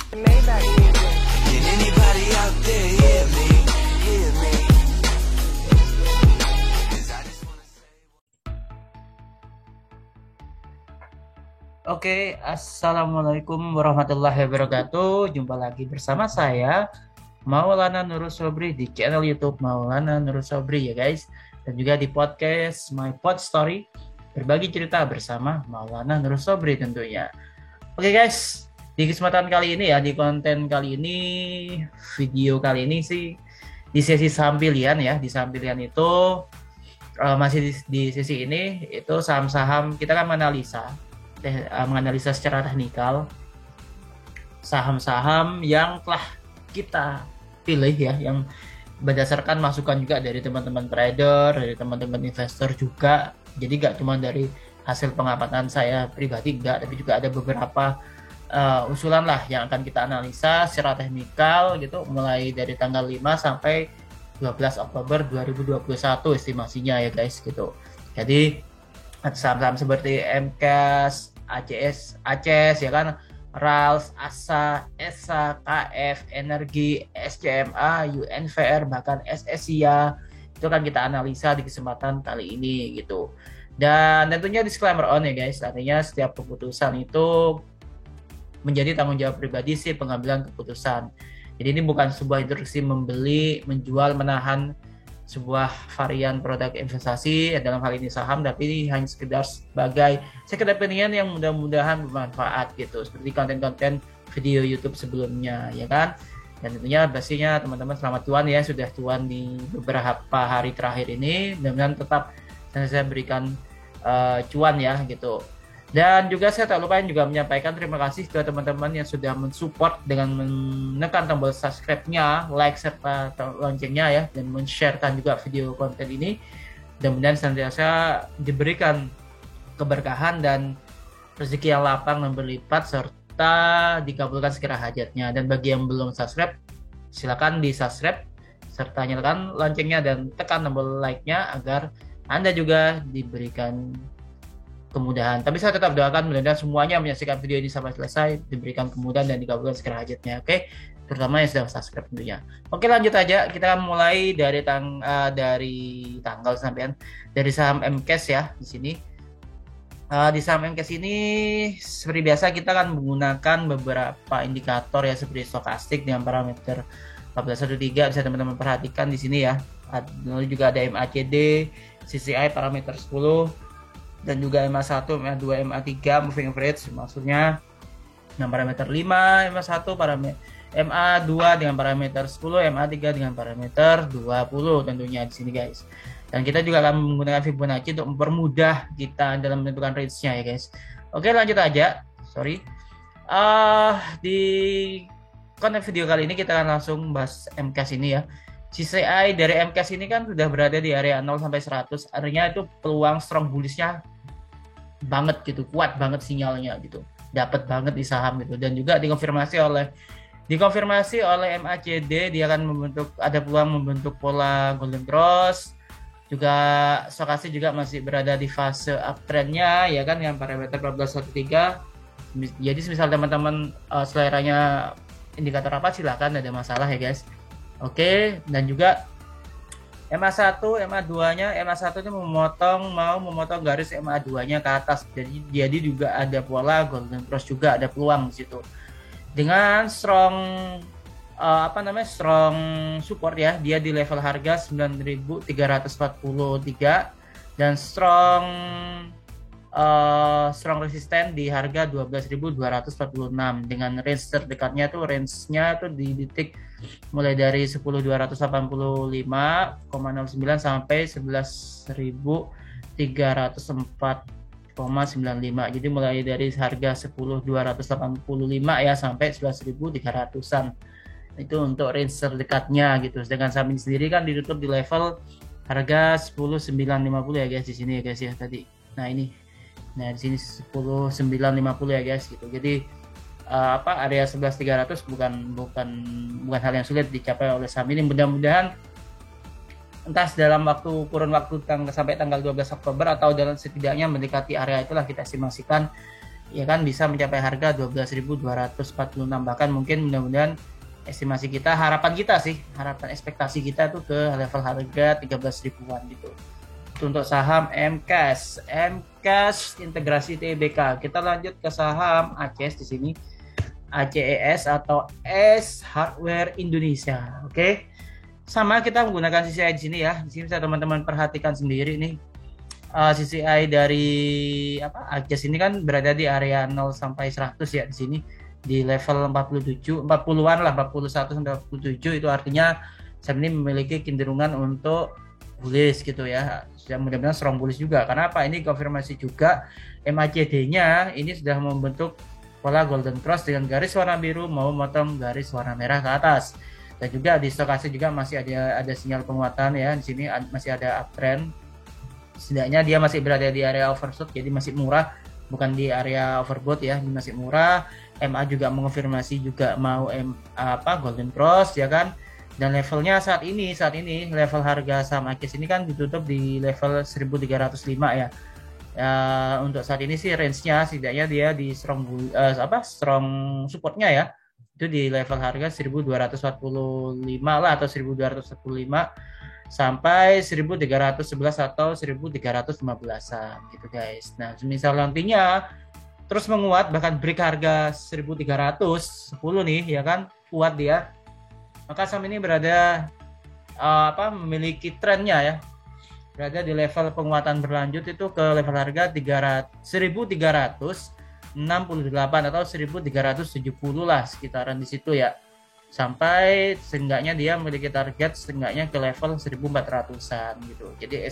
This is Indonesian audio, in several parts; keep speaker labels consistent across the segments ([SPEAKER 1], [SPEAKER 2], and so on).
[SPEAKER 1] Maybach music.
[SPEAKER 2] Can anybody out there hear me? Hear me? 'Cause I just wanna say
[SPEAKER 3] Oke, assalamualaikum warahmatullahi wabarakatuh. Jumpa lagi bersama saya Maulana Nurul Sobri di channel YouTube Maulana Nurul Sobri ya guys, dan juga di podcast My Pod Story, berbagi cerita bersama Maulana Nurul Sobri tentunya. Oke guys, di kesempatan kali ini ya, di konten kali ini, video kali ini sih di sesi sambilian ya. Di sambilian itu masih di sesi ini itu saham-saham kita kan menganalisa secara teknikal saham-saham yang telah kita pilih ya, yang berdasarkan masukan juga dari teman-teman trader, dari teman-teman investor juga. Jadi gak cuma dari hasil pengamatan saya pribadi enggak, tapi juga ada beberapa usulan lah yang akan kita analisa secara teknikal gitu, mulai dari tanggal 5 sampai 12 Oktober 2021 estimasinya ya guys gitu. Jadi saham-saham seperti MCAS, ACS ya kan, RALS, ASA, ESA, KF, Energi, SCMA, UNVR, bahkan SSIA itu kan kita analisa di kesempatan kali ini gitu. Dan tentunya disclaimer on ya guys, artinya setiap keputusan itu menjadi tanggung jawab pribadi sih pengambilan keputusan. Jadi ini bukan sebuah instruksi membeli, menjual, menahan sebuah varian produk investasi dalam hal ini saham, tapi ini hanya sekedar sebagai second opinion yang mudah-mudahan bermanfaat gitu, seperti konten-konten video YouTube sebelumnya ya kan. Dan tentunya pastinya teman-teman selamat cuan ya, sudah cuan di beberapa hari terakhir ini, dan tetap saya berikan cuan ya gitu. Dan juga saya tak lupa juga menyampaikan terima kasih ke teman-teman yang sudah mensupport dengan menekan tombol subscribe-nya, like serta loncengnya ya, dan men-sharekan juga video konten ini. Mudah-mudahan senantiasa diberikan keberkahan dan rezeki yang lapang dan berlipat, serta dikabulkan segala hajatnya. Dan bagi yang belum subscribe, silakan di-subscribe serta nyalakan loncengnya dan tekan tombol like-nya agar Anda juga diberikan kemudahan. Tapi saya tetap doakan mudah-mudahan semuanya menyaksikan video ini sampai selesai, diberikan kemudahan dan dikabulkan segala hajatnya. Oke, terutama yang sudah subscribe tentunya. Oke, lanjut aja, kita akan mulai dari tanggal sampean dari saham MCAS ya di sini. Di saham MCAS ini seperti biasa kita akan menggunakan beberapa indikator ya, seperti stokastik dengan parameter 1413, bisa teman-teman perhatikan di sini ya. Lalu juga ada MACD, CCI parameter 10, dan juga MA1, MA2, MA3 moving average, maksudnya dengan parameter 5, MA1 MA2 dengan parameter 10, MA3 dengan parameter 20 tentunya di sini guys. Dan kita juga akan menggunakan Fibonacci untuk mempermudah kita dalam menentukan range-nya ya guys. Oke, lanjut aja. Di konten video kali ini kita akan langsung bahas MCAS ini ya. CCI dari MCAS ini kan sudah berada di area 0 sampai 100, artinya itu peluang strong bullish-nya banget gitu, kuat banget sinyalnya gitu, dapat banget di saham gitu. Dan juga dikonfirmasi oleh MACD, dia akan ada peluang membentuk pola golden cross. Juga stokastik juga masih berada di fase uptrend-nya ya kan, yang parameter 1413. Jadi misal teman-teman seleranya indikator apa silahkan, ada masalah ya guys. Oke, dan juga MA1, MA2-nya, MA1 itu mau memotong garis MA2-nya ke atas. Jadi juga ada pola golden cross, juga ada peluang di situ. Dengan strong strong support ya, dia di level harga 9.343, dan strong resisten di harga 12.246, dengan range terdekatnya tuh di titik mulai dari 10.285,09 sampai 11.304,95. Jadi mulai dari harga 10.285 ya sampai 11.300-an. Itu untuk range terdekatnya gitu. Sedangkan saham ini sendiri kan ditutup di level harga 10.950 ya guys di sini ya guys ya tadi. Nah di sini 10.950 ya guys gitu. Jadi area 11.300 bukan hal yang sulit dicapai oleh saham ini. Mudah-mudahan entah dalam kurun waktu sampai tanggal 12 Oktober atau dalam setidaknya mendekati area itulah kita estimasikan ya kan bisa mencapai harga 12.246, bahkan mungkin mudah-mudahan estimasi kita, harapan ekspektasi kita tuh ke level harga 13 ribuan gitu. Itu untuk saham MCAS integrasi TBK. Kita lanjut ke saham ACES di sini. ACES atau S Hardware Indonesia. Oke. Sama kita menggunakan CCI di sini ya. Di sini bisa teman-teman perhatikan sendiri nih. CCI dari ACES ini kan berada di area 0 sampai 100 ya di sini, di level 40-an lah, 41 sampai 47. Itu artinya saham ini memiliki kecenderungan untuk bullish gitu ya. Mudah-mudahan strong bullish juga. Karena apa? Ini konfirmasi juga MACD-nya ini sudah membentuk pola golden cross dengan garis warna biru mau memotong garis warna merah ke atas. Dan juga di stokastik juga masih ada sinyal penguatan ya. Di sini masih ada uptrend. Setidaknya dia masih berada di area oversold, jadi masih murah, bukan di area overbought ya, ini masih murah. MA juga mengonfirmasi juga mau golden cross ya kan. Dan levelnya saat ini level harga saham ACES ini kan ditutup di level 1305 ya. Untuk saat ini sih range-nya setidaknya dia di strong supportnya ya. Itu di level harga 1245 lah, atau 1245 sampai 1311 atau 1315-an gitu guys. Nah, misal nantinya terus menguat bahkan break harga 1310 nih ya kan, kuat dia, maka saham ini berada memiliki trennya ya, berada di level penguatan berlanjut itu ke level harga 1368 atau 1370 lah, sekitaran di situ ya, sampai seenggaknya dia memiliki target setengahnya ke level 1400-an gitu. Jadi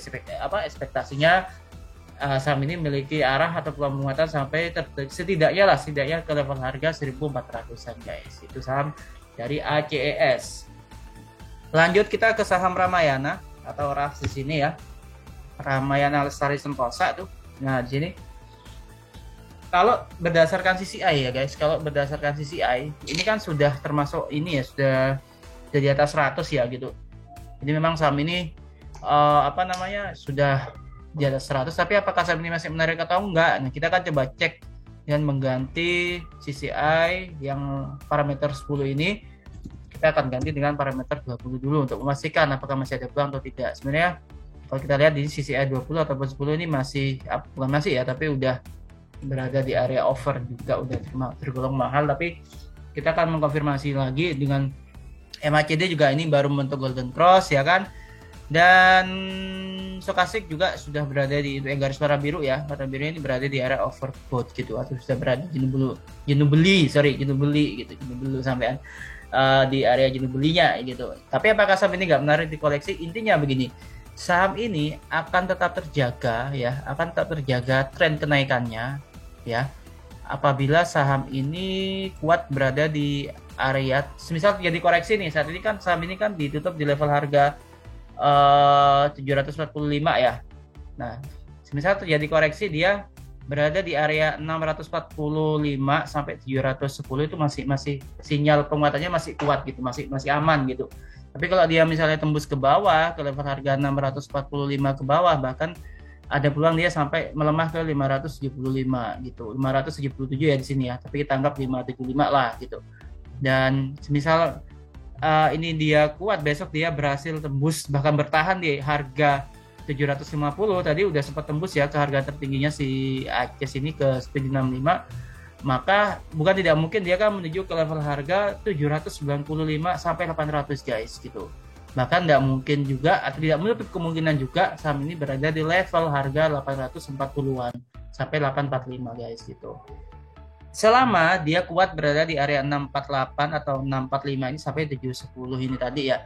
[SPEAKER 3] ekspektasinya saham ini memiliki arah atau peluang penguatan sampai setidaknya ke level harga 1400-an guys. Itu saham dari ACES. Lanjut kita ke saham Ramayana atau RAS di sini ya. Ramayana Lestari Sentosa tuh. Nah, di sini kalau berdasarkan CCI ya guys, ini kan sudah termasuk ini ya, sudah di atas 100 ya gitu. Jadi memang saham ini sudah di atas 100, tapi apakah saham ini masih menarik atau enggak? Nah, kita kan coba cek dengan mengganti CCI yang parameter 10 ini, kita akan ganti dengan parameter 20 dulu untuk memastikan apakah masih ada peluang atau tidak. Sebenarnya kalau kita lihat di CCI 20 ataupun 10 ini bukan masih ya, tapi udah berada di area over juga, udah tergolong mahal. Tapi kita akan mengkonfirmasi lagi dengan MACD juga, ini baru membentuk golden cross ya kan, dan stokastik juga sudah berada di garis warna biru ya, warna biru ini berada di area overbought gitu, atau sudah berada jenuh beli sampai di area jenuh belinya gitu. Tapi apakah saham ini nggak menarik di koleksi? Intinya begini, saham ini akan tetap terjaga tren kenaikannya ya, apabila saham ini kuat berada di area, misal terjadi koreksi nih, saat ini kan saham ini kan ditutup di level harga 745 ya. Nah, misal terjadi koreksi, dia berada di area 645 sampai 710, itu masih sinyal penguatannya masih kuat gitu, masih aman gitu. Tapi kalau dia misalnya tembus ke bawah ke level harga 645 ke bawah, bahkan ada peluang dia sampai melemah ke 575 gitu, 577 ya di sini ya, tapi kita anggap 575 lah gitu. Dan misal ini dia kuat, besok dia berhasil tembus bahkan bertahan di harga 750, tadi udah sempat tembus ya ke harga tertingginya si ACES ini ke 765, maka bukan tidak mungkin dia akan menuju ke level harga 795 sampai 800 guys gitu. Bahkan tidak mungkin juga, atau tidak menutup kemungkinan juga saham ini berada di level harga 840-an sampai 845 guys gitu. Selama dia kuat berada di area 648 atau 645 ini sampai 710 ini tadi ya.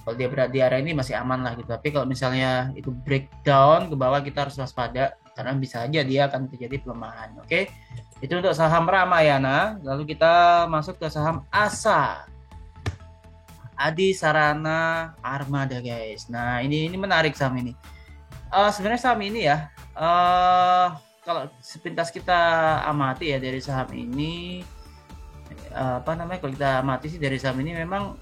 [SPEAKER 3] Kalau dia berada di area ini masih aman lah gitu. Tapi kalau misalnya itu breakdown ke bawah, kita harus waspada karena bisa aja dia akan terjadi pelemahan. Oke. Itu untuk saham Ramayana. Lalu kita masuk ke saham ASA. Adi Sarana Armada guys. Nah, ini menarik saham ini. Sebenarnya saham ini ya, kalau sepintas kita amati ya dari saham ini, kalau kita amati sih dari saham ini memang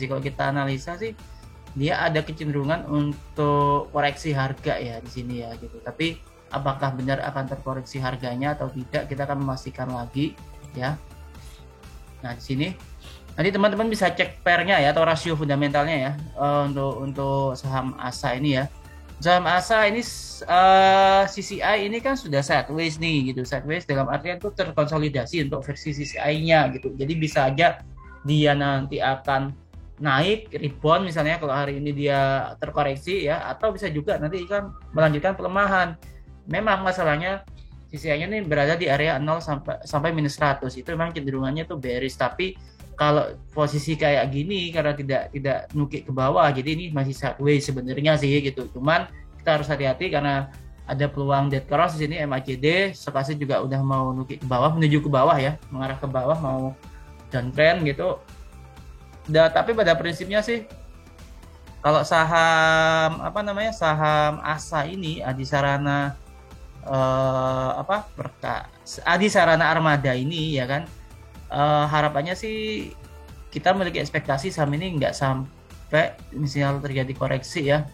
[SPEAKER 3] kalau kita analisa sih dia ada kecenderungan untuk koreksi harga ya di sini ya gitu. Tapi apakah benar akan terkoreksi harganya atau tidak, kita akan memastikan lagi ya. Nah, di sini nanti teman-teman bisa cek pairnya ya, atau rasio fundamentalnya ya, untuk saham ASA ini ya. Saham ASA ini CCI ini kan sudah sideways nih gitu. Sideways dalam artian itu terkonsolidasi untuk versi CCI-nya gitu. Jadi bisa aja dia nanti akan naik rebound misalnya kalau hari ini dia terkoreksi ya, atau bisa juga nanti kan melanjutkan pelemahan. Memang masalahnya CCI-nya ini berada di area 0 sampai minus 100. Itu memang cenderungannya tuh bearish, tapi kalau posisi kayak gini karena tidak nukik ke bawah, jadi ini masih sideways sebenarnya sih gitu. Cuman kita harus hati-hati karena ada peluang dead cross di sini. MACD stokastik juga udah mau nukik ke bawah, menuju ke bawah ya, mengarah ke bawah, mau downtrend gitu. Tapi pada prinsipnya sih kalau saham saham ASA ini Adisarana Adisarana Armada ini ya kan, harapannya sih kita memiliki ekspektasi saham ini nggak sampai misalnya terjadi koreksi ya,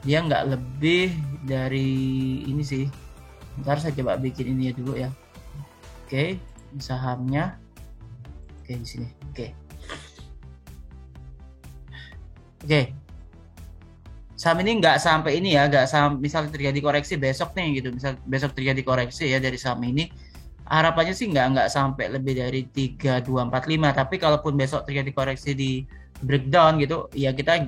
[SPEAKER 3] dia nggak lebih dari ini sih. Ntar saya coba bikin ini dulu ya. Oke, sahamnya di sini. Oke. Saham ini nggak sampai ini ya, nggak sampai misalnya terjadi koreksi besok nih gitu, misal besok terjadi koreksi ya dari saham ini, harapannya sih nggak sampai lebih dari 3245. Tapi kalaupun besok terjadi koreksi di breakdown gitu ya, kita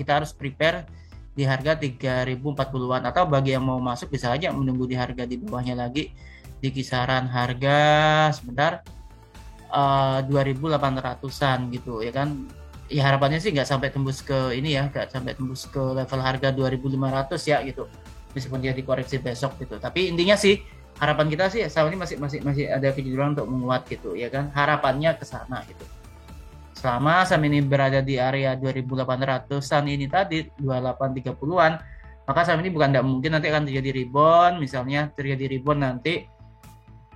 [SPEAKER 3] harus prepare di harga 3040-an, atau bagi yang mau masuk bisa aja menunggu di harga di bawahnya lagi, di kisaran harga sebentar 2800-an gitu ya kan. Ya harapannya sih nggak sampai tembus ke ini ya, nggak sampai tembus ke level harga 2500 ya gitu, meskipun dia dikoreksi besok gitu. Tapi intinya sih harapan kita sih saham ini masih ada kecenderungan untuk menguat gitu ya kan, harapannya ke sana gitu. Selama saham ini berada di area 2800-an ini tadi, 2830-an, maka saham ini bukan tidak mungkin nanti akan terjadi rebound. Misalnya terjadi rebound nanti,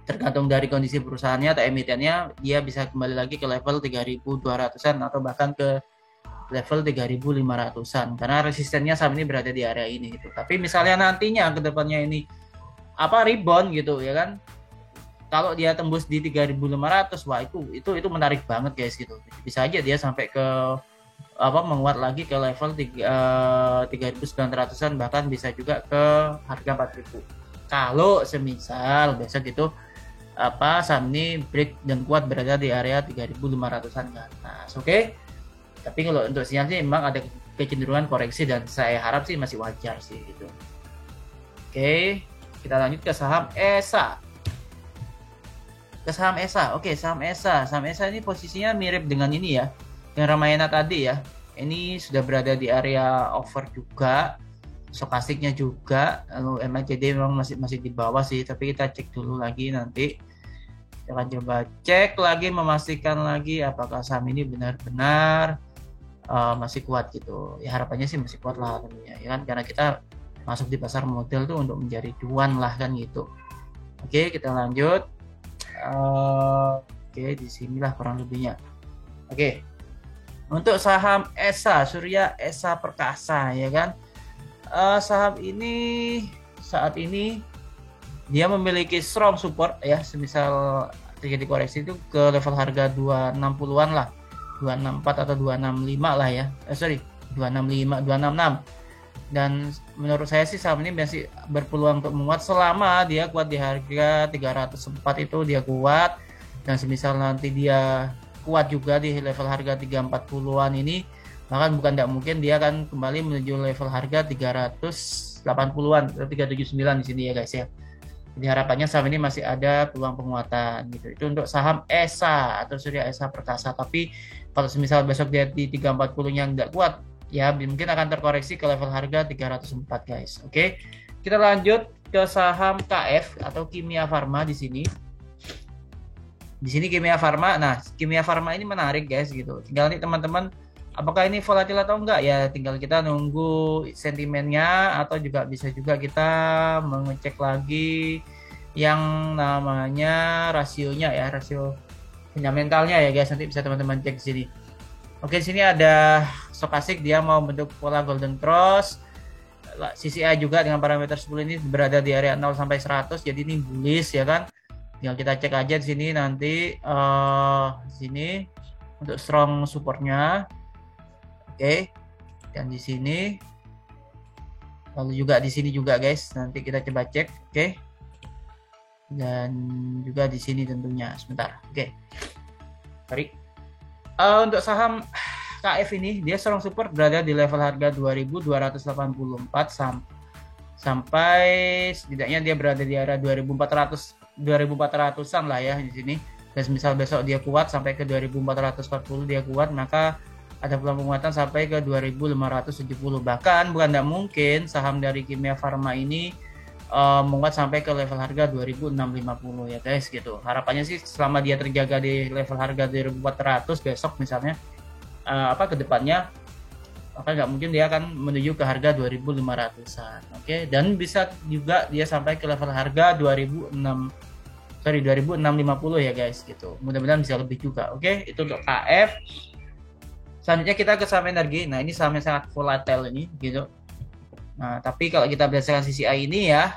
[SPEAKER 3] tergantung dari kondisi perusahaannya atau emitennya, dia bisa kembali lagi ke level 3200-an atau bahkan ke level 3500-an, karena resistennya saham ini berada di area ini gitu. Tapi misalnya nantinya ke depannya ini rebound gitu ya kan, kalau dia tembus di 3500, wah itu menarik banget guys gitu. Bisa aja dia sampai ke menguat lagi ke level 3900-an, bahkan bisa juga ke harga 4000. Kalau semisal besok itu saham ini break dan kuat berada di area 3500-an ke atas. Oke. Tapi kalau untuk sinyal sih memang ada kecenderungan koreksi, dan saya harap sih masih wajar sih gitu. Oke, kita lanjut ke saham ESA. Oke, saham ESA ini posisinya mirip dengan ini ya, yang Ramayana tadi ya. Ini sudah berada di area over juga, stokastiknya juga, lalu MACD memang masih di bawah sih, tapi kita cek dulu lagi nanti. Kita akan coba cek lagi, memastikan lagi apakah saham ini benar-benar masih kuat gitu. Ya harapannya sih masih kuat lah tentunya ya kan, karena kita masuk di pasar modal tuh untuk mencari cuan lah kan gitu. Oke, kita lanjut. Oke, disinilah kurang lebihnya. Oke, untuk saham ESA, Surya ESA Perkasa ya kan, saham ini saat ini dia memiliki strong support ya, semisal terjadi koreksi itu ke level harga 260-an lah, 264 atau 265 lah ya, 265, 266. Dan menurut saya sih saham ini masih berpeluang untuk menguat selama dia kuat di harga 304 itu, dia kuat. Dan semisal nanti dia kuat juga di level harga 340-an ini, bahkan bukan tidak mungkin dia akan kembali menuju level harga 380-an atau 379 di sini ya guys ya. Jadi harapannya saham ini masih ada peluang penguatan gitu. Itu untuk saham ESA atau Surya ESA Perkasa. Tapi kalau semisal besok dia di 340-nya nggak kuat, ya mungkin akan terkoreksi ke level harga 304 guys. Oke, kita lanjut ke saham KF atau Kimia Farma di sini. Di sini Kimia Farma. Nah, Kimia Farma ini menarik guys gitu. Tinggal nih teman-teman, apakah ini volatil atau enggak ya, tinggal kita nunggu sentimennya, atau juga bisa juga kita mengecek lagi yang namanya rasionya ya, rasio fundamentalnya ya guys. Nanti bisa teman-teman cek di sini. Oke, di sini ada stokastik, dia mau bentuk pola golden cross, CCI juga dengan parameter 10 ini berada di area 0 sampai 100, jadi ini bullish ya kan. Tinggal kita cek aja di sini nanti sini untuk strong supportnya. Oke. Dan di sini lalu juga di sini juga guys, nanti kita coba cek. Oke. Dan juga di sini tentunya sebentar. Oke. Sorry. Untuk saham KF ini dia strong support berada di level harga 2284 sampai setidaknya dia berada di area 2400-an lah ya di sini. Dan misal besok dia kuat sampai ke 2440 dia kuat, maka ada peluang penguatan sampai ke 2570. Bahkan bukan tidak mungkin saham dari Kimia Farma ini menguat sampai ke level harga 2650 ya guys gitu. Harapannya sih selama dia terjaga di level harga 2400 besok misalnya ke depannya, maka nggak mungkin dia akan menuju ke harga 2500-an. Oke, dan bisa juga dia sampai ke level harga 2650 ya guys gitu. Mudah-mudahan bisa lebih juga. Oke, itu untuk KF. Selanjutnya kita ke saham energi. Nah, ini saham yang sangat volatile ini gitu. Nah, tapi kalau kita berdasarkan CCI ini ya,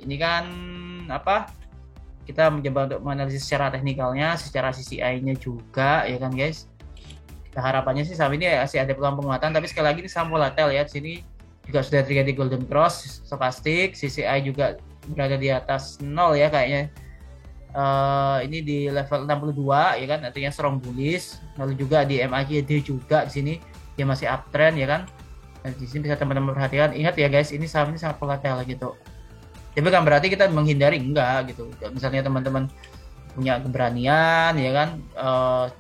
[SPEAKER 3] ini kan kita mencoba untuk menganalisis secara teknikalnya, secara CCI-nya juga ya kan guys. Nah, harapannya sih saham ini masih ada peluang penguatan, tapi sekali lagi ini saham volatile ya. Di sini juga sudah terjadi golden cross stokastik, CCI juga berada di atas 0 ya kayaknya. Ini di level 62 ya kan, artinya strong bullish. Lalu juga di MACD juga di sini dia masih uptrend ya kan. Nah, di sini bisa teman-teman perhatikan, ingat ya guys, ini saham ini sangat volatile gitu. Tapi bukan berarti kita menghindari, enggak gitu. Misalnya teman-teman punya keberanian ya kan,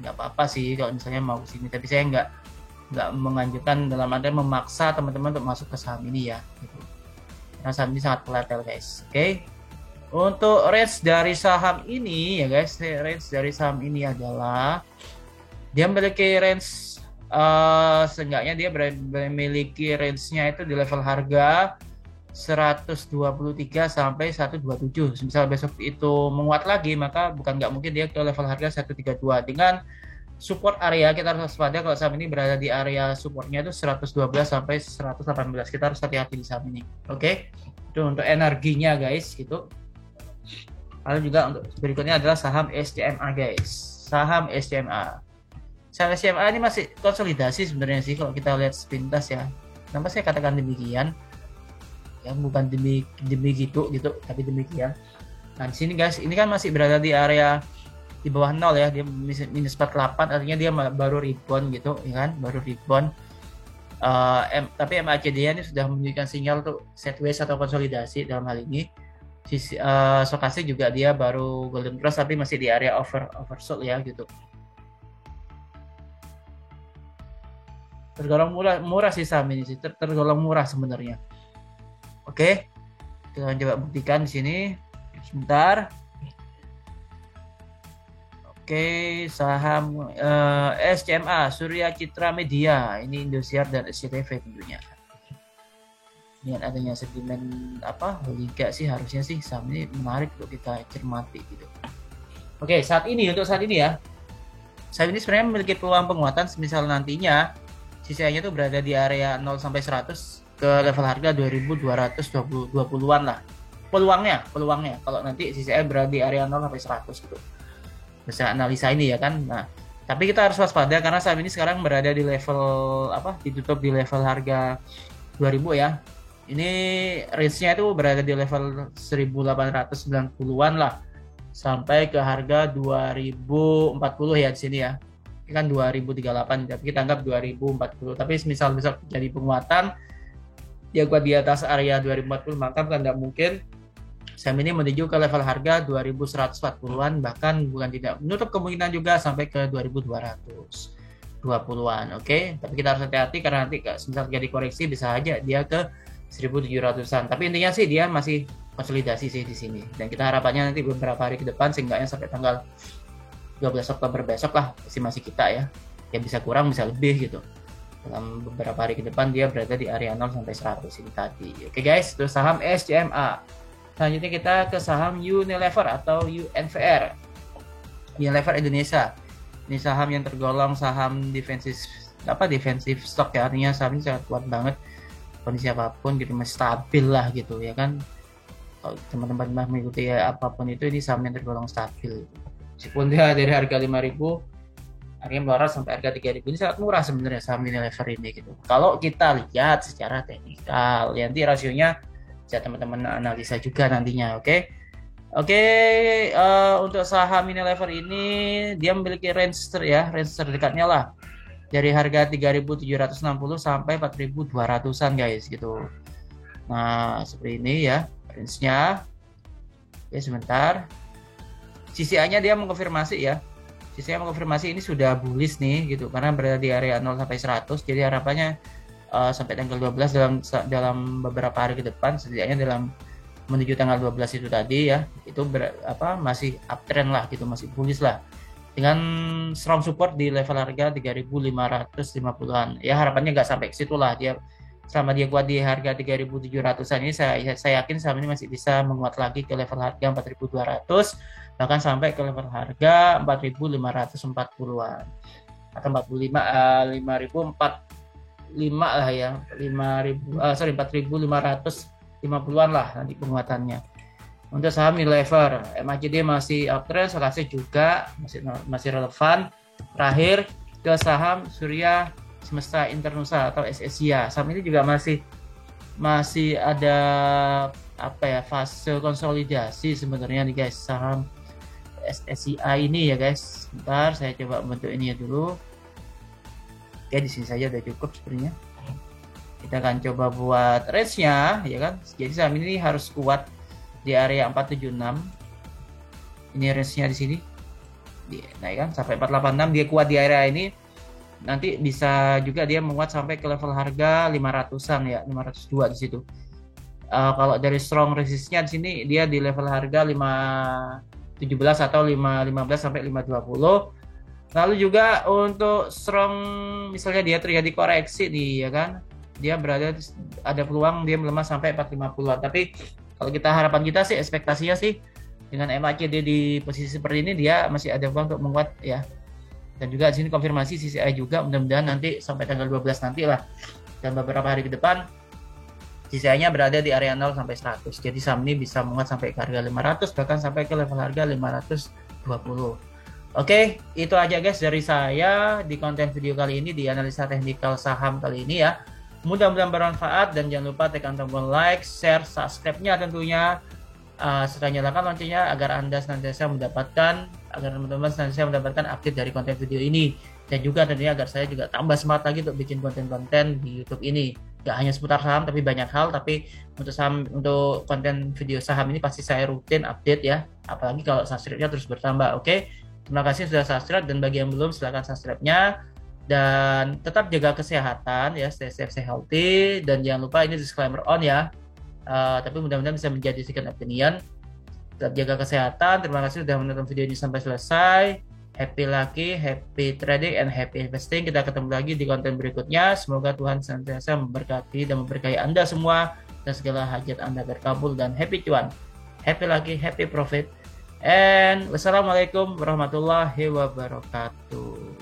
[SPEAKER 3] nggak apa-apa sih kalau misalnya mau ke sini, tapi saya nggak menganjurkan dalam arti memaksa teman-teman untuk masuk ke saham ini ya gitu. Karena saham ini sangat volatile guys. Oke. Untuk range dari saham ini ya guys, range dari saham ini adalah dia memiliki range seenggaknya dia memiliki range-nya itu di level harga 123 sampai 127. Misal besok itu menguat lagi, maka bukan nggak mungkin dia ke level harga 132. Dengan support area kita harus waspada kalau saham ini berada di area supportnya itu 112 sampai 118. Kita harus hati-hati di saham ini. Oke. Itu untuk energinya guys gitu. Lalu juga untuk berikutnya adalah saham SCMA guys. Saham SCMA. Saham SCMA ini masih konsolidasi sebenarnya sih kalau kita lihat sepintas ya. Kenapa saya katakan demikian? Ya bukan demi gitu tapi demikian. Nah di sini guys, ini kan masih berada di area di bawah 0 ya, dia minus 48, artinya dia baru rebound gitu ya kan, baru rebound. Tapi MACD ini sudah menunjukkan sinyal untuk sideways atau konsolidasi dalam hal ini. Stokastik juga dia baru golden cross tapi masih di area oversold ya gitu. Tergolong murah sih saham ini sih, tergolong murah sebenarnya. Oke, kita coba buktikan di sini sebentar. Oke, saham SCMA Surya Citra Media, ini Indosiar dan SCTV tentunya. Dengan adanya sentimen liga sih harusnya sih saham ini menarik untuk kita cermati gitu. Oke, untuk saat ini ya, saham ini sebenarnya memiliki peluang penguatan misal nantinya CCI-nya itu berada di area 0 sampai 100 ke level harga 2220-an lah. Peluangnya kalau nanti CCI berada di area 0 sampai 100 gitu. Bisa analisa ini ya kan. Nah, tapi kita harus waspada karena saham ini sekarang berada di level ditutup di level harga 2000 ya. Ini range-nya itu berada di level 1890-an lah sampai ke harga 2040 ya di sini ya. Ini kan 2038 tapi kita anggap 2040. Tapi misal besok jadi penguatan dia kuat di atas area 2040, maka tidak mungkin saham ini menuju ke level harga 2140-an, bahkan bukan tidak menutup kemungkinan juga sampai ke 2220-an. Oke, tapi kita harus hati-hati karena nanti misal jadi koreksi bisa aja dia ke 1700-an. Tapi intinya sih dia masih konsolidasi sih di sini. Dan kita harapannya nanti beberapa hari ke depan seenggaknya sampai tanggal 12 Oktober besok lah estimasi kita ya. Ya bisa kurang bisa lebih gitu. Dalam beberapa hari ke depan dia berada di area 0 sampai 100 ini tadi. Oke guys, itu saham SCMA. Selanjutnya kita ke saham Unilever atau UNVR. Unilever Indonesia. Ini saham yang tergolong saham defensif stock ya, artinya saham ini sangat kuat banget. kondisi apapun gitu masih stabil lah gitu ya kan. Kalau teman-teman mengikuti ya, apapun itu ini saham yang tergolong stabil. Meskipun dia dari harga 5.000 harga melorot sampai harga 3.000 ini sangat murah sebenarnya saham Unilever ini gitu. Kalau kita lihat secara teknikal, ya nanti rasionya bisa teman-teman analisa juga nantinya, oke? Oke, untuk saham Unilever ini dia memiliki range terdekatnya lah dari harga 3.760 sampai 4.200-an guys gitu. Nah, seperti ini ya range-nya. Oke, sebentar. CCI-nya dia mengkonfirmasi ya. CCI mengkonfirmasi ini sudah bullish nih gitu karena berada di area 0 sampai 100. Jadi harapannya sampai tanggal 12 dalam beberapa hari ke depan, setidaknya dalam menuju tanggal 12 itu tadi ya, itu masih uptrend lah gitu, masih bullish lah. Dengan strong support di level harga 3.550-an. Ya harapannya nggak sampai ke situ lah, dia selama dia kuat di harga 3.700-an ini saya yakin saham ini masih bisa menguat lagi ke level harga 4.200, bahkan sampai ke level harga 4.540-an atau 5.045 lah ya, 4.550-an lah nanti penguatannya. Untuk saham Unilever, MACD masih uptrend, Selasih juga masih relevan. Terakhir ke saham Surya Semesta Internusa atau SSIA. Saham ini juga masih ada fase konsolidasi sebenarnya nih guys, saham SSIA ini ya guys. Bentar saya coba bentuk ini ya dulu. Oke, di sini saja udah cukup sebenarnya. Kita akan coba buat range-nya ya kan. Jadi saham ini harus kuat di area 476. Ini range-nya di sini. Nah ya kan sampai 486 dia kuat di area ini. Nanti bisa juga dia menguat sampai ke level harga 500-an ya, 502 di situ. Kalau dari strong resistance-nya di sini dia di level harga 517 atau 515 sampai 520. Lalu juga untuk strong misalnya dia terjadi koreksi nih ya kan. Dia ada peluang dia melemah sampai 450-an. Tapi kalau harapan kita sih ekspektasinya sih dengan MACD di posisi seperti ini dia masih ada peluang untuk menguat ya. Dan juga di sini konfirmasi CCI juga, mudah-mudahan nanti sampai tanggal 12 nanti lah dan beberapa hari ke depan CCI-nya berada di area 0 sampai 100. Jadi saham ini bisa menguat sampai ke harga 500 bahkan sampai ke level harga 520. Oke, itu aja guys dari saya di konten video kali ini di analisa teknikal saham kali ini ya. Mudah-mudahan bermanfaat dan jangan lupa tekan tombol like, share, subscribe-nya tentunya. Serta nyalakan loncengnya agar Anda senantiasa mendapatkan, agar teman-teman senantiasa mendapatkan update dari konten video ini. Dan juga tentunya agar saya juga tambah semangat lagi untuk bikin konten-konten di YouTube ini. Gak hanya seputar saham tapi banyak hal, tapi untuk konten video saham ini pasti saya rutin update ya. Apalagi kalau subscribe-nya terus bertambah. Oke, terima kasih sudah subscribe dan bagi yang belum silahkan subscribe-nya. Dan tetap jaga kesehatan ya, stay safe, stay healthy. Dan jangan lupa ini disclaimer on ya. Tapi mudah-mudahan bisa menjadi second opinion. Tetap jaga kesehatan. Terima kasih sudah menonton video ini sampai selesai. Happy lucky, happy trading, and happy investing. Kita ketemu lagi di konten berikutnya. Semoga Tuhan senantiasa memberkati dan memberkahi Anda semua dan segala hajat Anda terkabul dan happy cuan. Happy lucky, happy profit. And wassalamualaikum warahmatullahi wabarakatuh.